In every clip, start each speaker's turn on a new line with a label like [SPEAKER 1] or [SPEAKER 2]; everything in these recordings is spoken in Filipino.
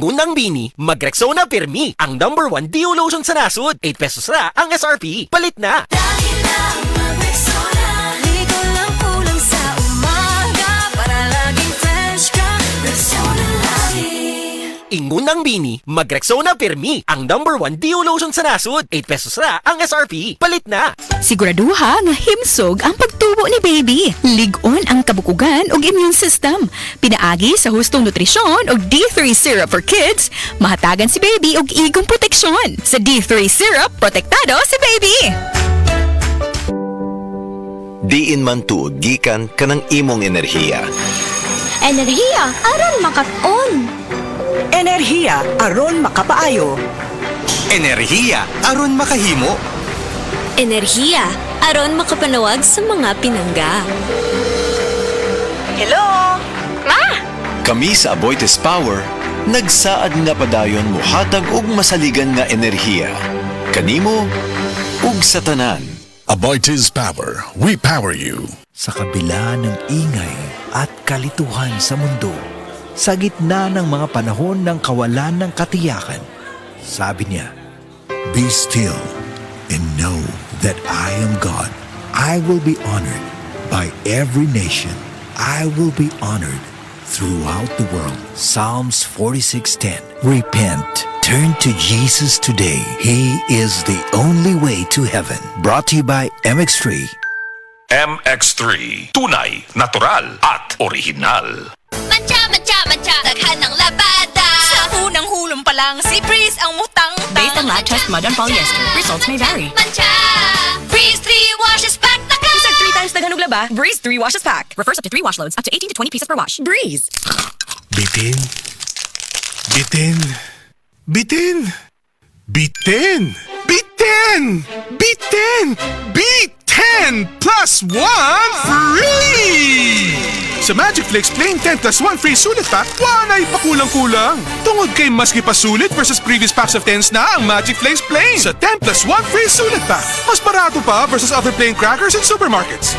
[SPEAKER 1] Ingunang Bini, mag-Rexona Pirmi, ang #1 Deo Lotion sa nasod. 8 pesos na ang SRP. Palit na!
[SPEAKER 2] Dahil lang mag-Rexona, ligo lang kulang sa umaga para laging fresh ka, Rexona lagi.
[SPEAKER 1] Ingunang Bini, mag-Rexona Pirmi, ang #1 Deo Lotion sa nasod. 8 pesos na ang SRP. Palit na!
[SPEAKER 3] Siguraduha nga himsog ang pagtubo ni baby. Lig-on ang kabukugan ug immune system. Pinaagi sa hustong nutrisyon ug D3 syrup for kids, mahatagan si baby og igong proteksyon. Sa D3 syrup, protektado si baby.
[SPEAKER 4] Diin man tuod gikan kanang imong enerhiya.
[SPEAKER 2] Enerhiya, aron makat-on.
[SPEAKER 5] Enerhiya aron makapaayo.
[SPEAKER 6] Enerhiya aron makahimo.
[SPEAKER 2] Enerhiya, aron makapanawag sa mga pinangga.
[SPEAKER 5] Hello?
[SPEAKER 4] Kami sa Aboitiz Power, nagsaad nga padayon muhatag og masaligan nga enerhiya. Kanimo ug sa tanan.
[SPEAKER 7] Aboitiz Power, we power you.
[SPEAKER 8] Sa kabila ng ingay at kalituhan sa mundo, sa gitna ng mga panahon ng kawalan ng katiyakan, sabi niya,
[SPEAKER 7] Be still and know that I am God.
[SPEAKER 8] I will be honored by every nation. I will be honored throughout the world. Psalms 46:10. Repent. Turn to Jesus today. He is the only way to heaven. Brought to you by MX3.
[SPEAKER 9] MX3, tunay, natural at original.
[SPEAKER 2] Mancha, mancha, mancha, daghan ng labada. Sa unang hulong pa lang, si Breeze ang mutang.
[SPEAKER 3] Based on lab test mud and polyester, results may vary.
[SPEAKER 2] Mancha, Breeze 3 washes back the car.
[SPEAKER 3] Isang 3 times daghan og laba, Breeze 3 washes pack. Refers up to 3 wash loads, up to 18 to 20 pieces per wash. Breeze.
[SPEAKER 7] Bitin. Bitin. Bitin. Bitin. Bitin. Bitin. B10 plus 1 free! Sa Magic Flakes Plain 10 plus 1 free sulit pack, wanay pakulang-kulang. Tungod kay maski pa sulit versus previous packs of 10s na ang Magic Flakes Plain. Sa 10 plus 1 free sulit pack, mas barato pa versus other plain crackers in supermarkets.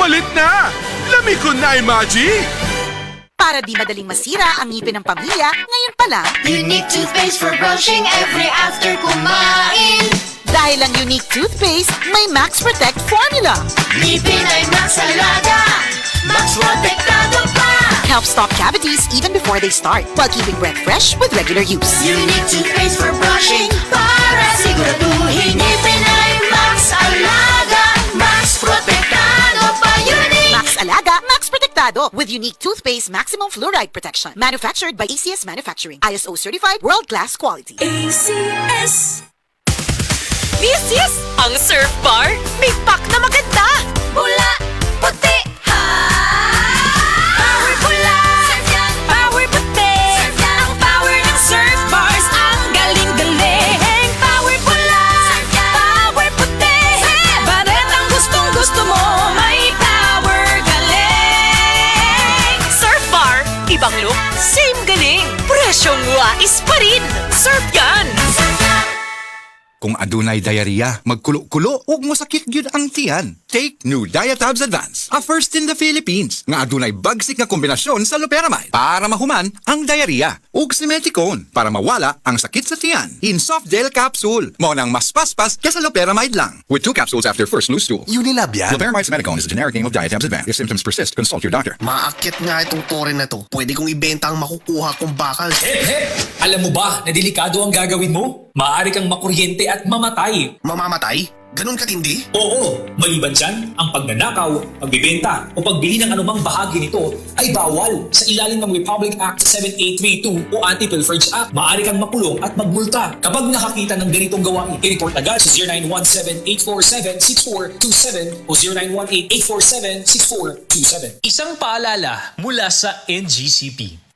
[SPEAKER 7] Palit na! Lamikon na ay Magic!
[SPEAKER 5] Para di madaling masira ang ngipin ng pamilya, ngayon pa lang,
[SPEAKER 2] Unique toothpaste for brushing every after kumain.
[SPEAKER 5] dahil ang unique toothpaste, may Max Protect formula.
[SPEAKER 2] Ngipin ay Max Alaga, Max Protektado pa.
[SPEAKER 5] Helps stop cavities even before they start, while keeping breath fresh with regular use.
[SPEAKER 2] Unique toothpaste for brushing para siguraduhin ngipin ay Max Alaga, Max Protektado pa. Unique
[SPEAKER 5] Max Alaga, Max Protectado with unique toothpaste maximum fluoride protection. Manufactured by ACS Manufacturing. ISO certified world-class quality.
[SPEAKER 2] ACS.
[SPEAKER 3] Yes! Ang surf bar, may pack na maganda.
[SPEAKER 2] Pula, puti, ha. Power pula, surf yan.
[SPEAKER 3] Power puti.
[SPEAKER 2] Surf yan.
[SPEAKER 3] Ang power ng surf bars, ang galing-galing. Power pula.
[SPEAKER 2] Surf yan.
[SPEAKER 3] Power puti. Baret ang gustong-gusto mo, may power galing. Surf bar, ibang look, same galing. Presyong wais pa rin. Surf yan.
[SPEAKER 6] Kung adunay diarrhea, magkulo-kulo ug mosakit gyud ang tiyan. Take new Diatabs Advance, a first in the Philippines nga adunay bagsik nga kombinasyon sa loperamide para mahuman ang diarrhea ug simeticone para mawala ang sakit sa tiyan. In soft gel capsule, mao nang mas paspas kaysa loperamide lang. With 2 capsules after first loose stool.
[SPEAKER 7] Unilab yan.
[SPEAKER 6] Loperamide simeticone is a generic name of Diatabs Advance. If symptoms persist, consult your doctor.
[SPEAKER 10] Maakit nga itong tore na to. Pwede kong ibenta ang makukuha kong bakal.
[SPEAKER 11] Alam mo ba na delikado ang gagawin mo? Maaari kang makuryente at mamatay.
[SPEAKER 10] Mamamatay? Ganun katindi?
[SPEAKER 11] Oo, maliban dyan, ang pagnanakaw, pagbibenta o pagbili ng anumang bahagi nito ay bawal sa ilalim ng Republic Act 7832 o Anti-Pilferage Act. Maaari kang makulong at magmulta kapag nakakita ng ganitong gawain. I-report agad sa 0917-847-6427 o 0918-847-6427.
[SPEAKER 12] Isang paalala mula sa NGCP.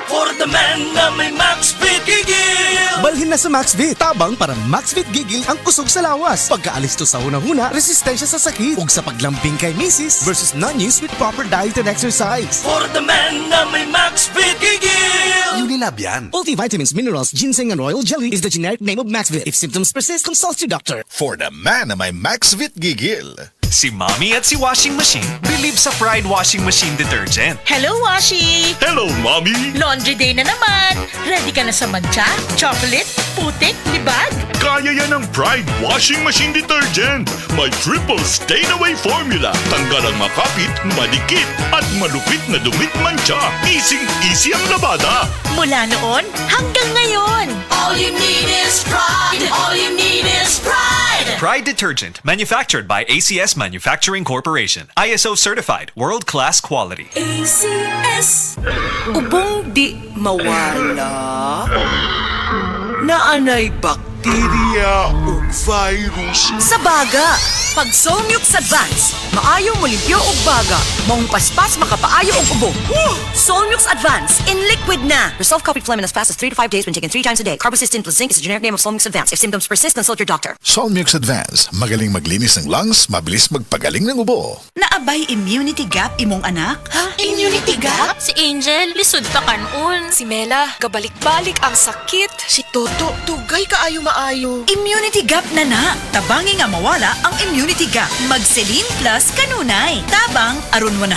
[SPEAKER 1] For the man na may MaxVit Gigil!
[SPEAKER 13] Balhin na sa MaxVit. Tabang para MaxVit Gigil ang kusog sa lawas. Pagkaalis to sa unang-una, resistensya sa sakit. Ug sa paglambing kay misis versus non-use with proper diet and exercise.
[SPEAKER 1] For the man na may MaxVit Gigil!
[SPEAKER 7] Unilab yan.
[SPEAKER 13] Multivitamins, minerals, ginseng, and royal jelly is the generic name of MaxVit. If symptoms persist, consult your doctor.
[SPEAKER 7] For the man na may MaxVit Gigil.
[SPEAKER 12] Si Mommy at si Washing Machine believe sa Pride Washing Machine Detergent.
[SPEAKER 2] Hello, Washi!
[SPEAKER 9] Hello, Mommy!
[SPEAKER 2] Laundry day na naman! Ready ka na sa mancha, chocolate, putik, libag?
[SPEAKER 9] Kaya yan ang Pride Washing Machine Detergent. May triple stain-away formula. Tanggal ang makapit, madikit, at malupit na dumit mancha. Easy ang labada.
[SPEAKER 2] Mula noon hanggang ngayon.
[SPEAKER 5] All you need is pride. All you need is pride.
[SPEAKER 12] Pride Detergent, manufactured by ACS Manufacturing Corporation. ISO certified, world-class quality.
[SPEAKER 5] ACS. Ubong di mawala. Naanay bakterya o virus. Sa baga, pag Solmux Advance, maayo mo limpyo og baga. Maong paspas makapaayo og ubo. Solmux Advance in liquid na. Resolve coffee phlegm in as fast as 3 to 5 days when taken 3 times a day. Carbocysteine plus zinc is the generic name of Solmux Advance. If symptoms persist, consult your doctor.
[SPEAKER 14] Solmux Advance, magaling maglinis ng lungs, mabilis magpagaling ng ubo.
[SPEAKER 5] Naabay immunity gap imong anak? Ha? Immunity gap?
[SPEAKER 15] Si Angel, lisod pa kanon. Si Mela, gabalik-balik ang sakit.
[SPEAKER 5] Si Toto, tugay kaayo maayo. Immunity gap na. Tabangi nga mawala ang immunity gap. Magselin plus kanunay. Tabang aron 100%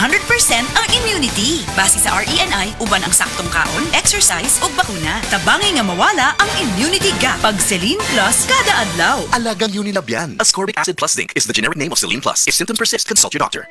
[SPEAKER 5] ang immunity. Base sa RENI, uban ang saktong kaon, exercise ug bakuna. Tabangi nga mawala ang immunity gap. Pagselin plus kada adlaw.
[SPEAKER 10] Alagang Unilab yan. Ascorbic acid plus zinc is the generic name of Celine Plus. If symptoms persist, consult your doctor.